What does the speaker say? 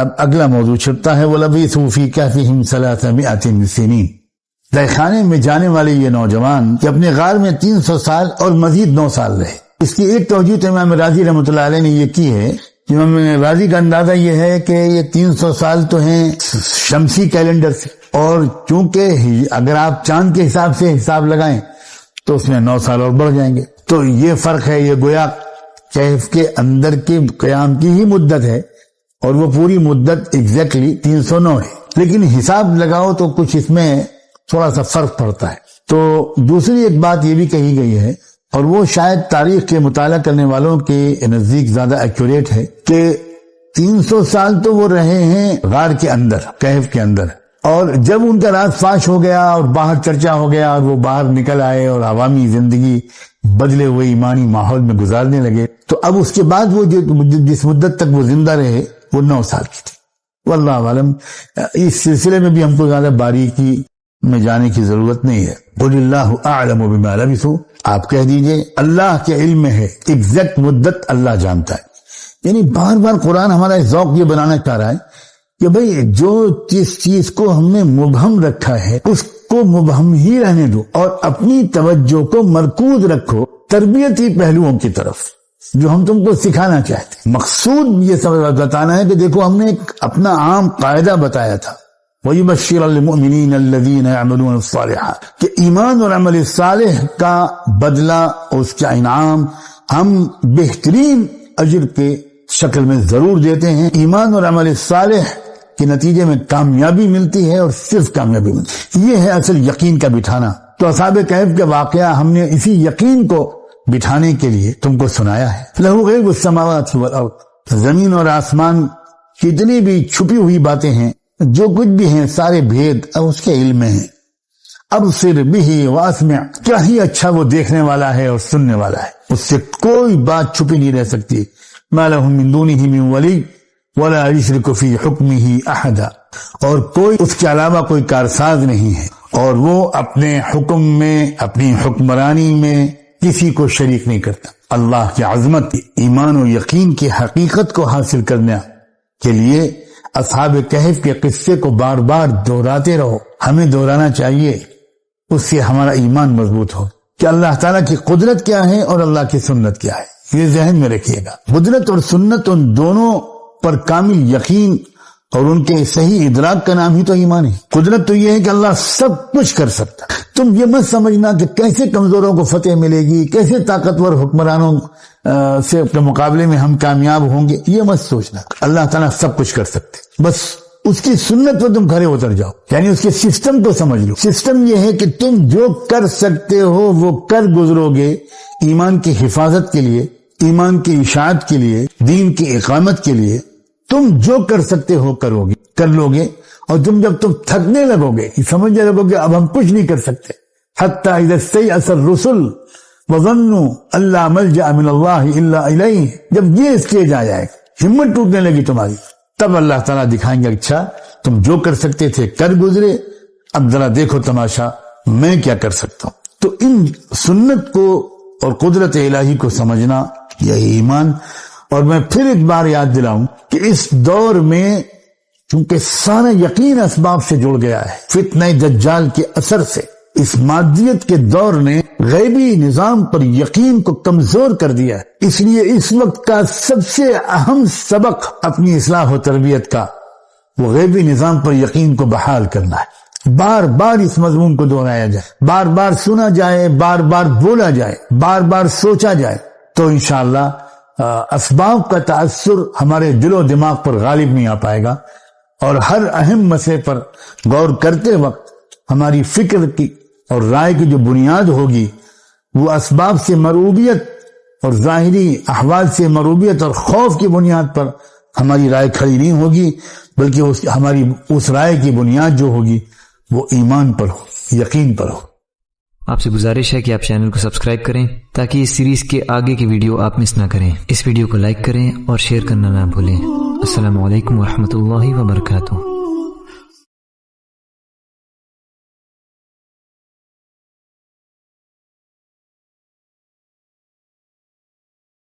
اب اگلا موضوع چھپتا ہے وَلَبِثُوا فِي كَهْفِهِمْ 300 سِنِينَ، تہخانے میں جانے والے یہ نوجوان کہ اپنے غار میں 300 سال اور مزید 9 سال رہے۔ اس کی ایک توجہ تو امام راضی رحمۃ اللہ علیہ نے یہ کی ہے، امام راضی کا اندازہ یہ ہے کہ یہ 300 سال تو ہیں شمسی کیلنڈر سے، اور چونکہ اگر آپ چاند کے حساب سے حساب لگائیں تو اس میں 9 سال اور بڑھ جائیں گے، تو یہ فرق ہے۔ یہ گویا کہف کے اندر کے قیام کی ہی مدت ہے، اور وہ پوری مدت ایگزیکٹلی 309 ہے، لیکن حساب لگاؤ تو کچھ اس میں تھوڑا سا فرق پڑتا ہے۔ تو دوسری ایک بات یہ بھی کہی گئی ہے، اور وہ شاید تاریخ کے مطالعہ کرنے والوں کے نزدیک زیادہ ایکوریٹ ہے، کہ 300 سال تو وہ رہے ہیں غار کے اندر، کہف کے اندر، اور جب ان کا راز فاش ہو گیا اور باہر چرچا ہو گیا اور وہ باہر نکل آئے اور عوامی زندگی بدلے ہوئے ایمانی ماحول میں گزارنے لگے، تو اب اس کے بعد وہ جس مدت تک وہ زندہ رہے وہ 9 سال کی تھی۔ واللہ عالم، اس سلسلے میں بھی ہم کو زیادہ باریکی میں جانے کی ضرورت نہیں ہے۔ قل اللہ اعلم بما لبثوا، آپ کہہ دیجئے اللہ کے علم میں ہے، ایگزیکٹ مدت اللہ جانتا ہے۔ یعنی بار بار قرآن ہمارا ذوق یہ بنانا چاہ رہا ہے کہ بھئی جو جس چیز کو ہم نے مبہم رکھا ہے اس کو مبہم ہی رہنے دو، اور اپنی توجہ کو مرکوز رکھو تربیتی پہلوؤں کی طرف جو ہم تم کو سکھانا چاہتے ہیں۔ مقصود یہ سب بتانا ہے کہ دیکھو ہم نے ایک اپنا عام قاعدہ بتایا تھا، وَيُبَشِّرَ الْمُؤْمِنِينَ الَّذِينَ يَعْمَلُونَ الصَّالِحَاتِ، کہ ایمان اور عمل صالح کا بدلہ، اس کا انعام ہم بہترین اجر کے شکل میں ضرور دیتے ہیں۔ ایمان اور عمل صالح کے نتیجے میں کامیابی ملتی ہے، اور صرف کامیابی ملتی ہے۔ یہ ہے اصل یقین کا بٹھانا۔ تو اصحاب کہف کا واقعہ ہم نے اسی یقین کو بٹھانے کے لیے تم کو سنایا ہے۔ لَهُ غَیْبُ السَّمَاوَاتِ وَالْأَرْضِ، زمین اور آسمان کتنی بھی چھپی ہوئی باتیں ہیں، جو کچھ بھی ہیں، سارے بھید اب اس کے علم میں ہیں۔ ابصر بہ واسمع، کیا ہی اچھا وہ دیکھنے والا ہے اور سننے والا ہے، اس سے کوئی بات چھپی نہیں رہ سکتی۔ ما لهم من دونه من ولی ولا یشرک فی حکمہ احدا، اور کوئی اس کے علاوہ کوئی کارساز نہیں ہے، اور وہ اپنے حکم میں، اپنی حکمرانی میں کسی کو شریک نہیں کرتا۔ اللہ کی عظمت، ایمان و یقین کی حقیقت کو حاصل کرنے کے لیے اصحاب کہف کے قصے کو بار بار دہراتے رہو، ہمیں دہرانا چاہیے، اس سے ہمارا ایمان مضبوط ہو کہ اللہ تعالیٰ کی قدرت کیا ہے اور اللہ کی سنت کیا ہے۔ یہ ذہن میں رکھیے گا، قدرت اور سنت ان دونوں پر کامل یقین اور ان کے صحیح ادراک کا نام ہی تو ایمان ہے۔ قدرت تو یہ ہے کہ اللہ سب کچھ کر سکتا ہے۔ تم یہ مت سمجھنا کہ کیسے کمزوروں کو فتح ملے گی، کیسے طاقتور حکمرانوں سے کے مقابلے میں ہم کامیاب ہوں گے، یہ مت سوچنا۔ اللہ تعالیٰ سب کچھ کر سکتے، بس اس کی سنت پر تم کھڑے اتر جاؤ، یعنی اس کے سسٹم کو سمجھ لو۔ سسٹم یہ ہے کہ تم جو کر سکتے ہو وہ کر گزرو گے، ایمان کی حفاظت کے لیے، ایمان کی اشاعت کے لیے، دین کی اقامت کے لیے تم جو کر سکتے ہو کر لو گے، اور جب تم تھکنے لگو گے، سمجھنے لگو گے اب ہم کچھ نہیں کر سکتے، حتی اذا استیأس الرسل وظنوا ان لا ملجأ من اللہ الا الیہ، جب یہ اسٹیج آ جائے، ہمت ٹوٹنے لگی تمہاری، تب اللہ تعالیٰ دکھائیں گے اچھا تم جو کر سکتے تھے کر گزرے، اب ذرا دیکھو تماشا میں کیا کر سکتا ہوں۔ تو ان سنت کو اور قدرت الہی کو سمجھنا یہی ایمان۔ اور میں پھر ایک بار یاد دلاؤں کہ اس دور میں چونکہ سارا یقین اسباب سے جڑ گیا ہے، فتنہ دجال کے اثر سے اس مادیت کے دور نے غیبی نظام پر یقین کو کمزور کر دیا ہے۔ اس لیے اس وقت کا سب سے اہم سبق اپنی اصلاح و تربیت کا وہ غیبی نظام پر یقین کو بحال کرنا ہے۔ بار بار اس مضمون کو دہرایا جائے، بار بار سنا جائے، بار بار بولا جائے، بار بار سوچا جائے، تو انشاءاللہ اسباب کا تاثر ہمارے دل و دماغ پر غالب نہیں آ پائے گا، اور ہر اہم مسئلے پر غور کرتے وقت ہماری فکر کی اور رائے کی جو بنیاد ہوگی وہ اسباب سے مرعوبیت اور ظاہری احوال سے مرعوبیت اور خوف کی بنیاد پر ہماری رائے کھڑی نہیں ہوگی، بلکہ ہماری اس رائے کی بنیاد جو ہوگی وہ ایمان پر ہو، یقین پر ہو۔ آپ سے گزارش ہے کہ آپ چینل کو سبسکرائب کریں تاکہ اس سیریز کے آگے کی ویڈیو آپ مس نہ کریں۔ اس ویڈیو کو لائک کریں اور شیئر کرنا نہ بھولیں۔ السلام علیکم ورحمۃ اللہ وبرکاتہ۔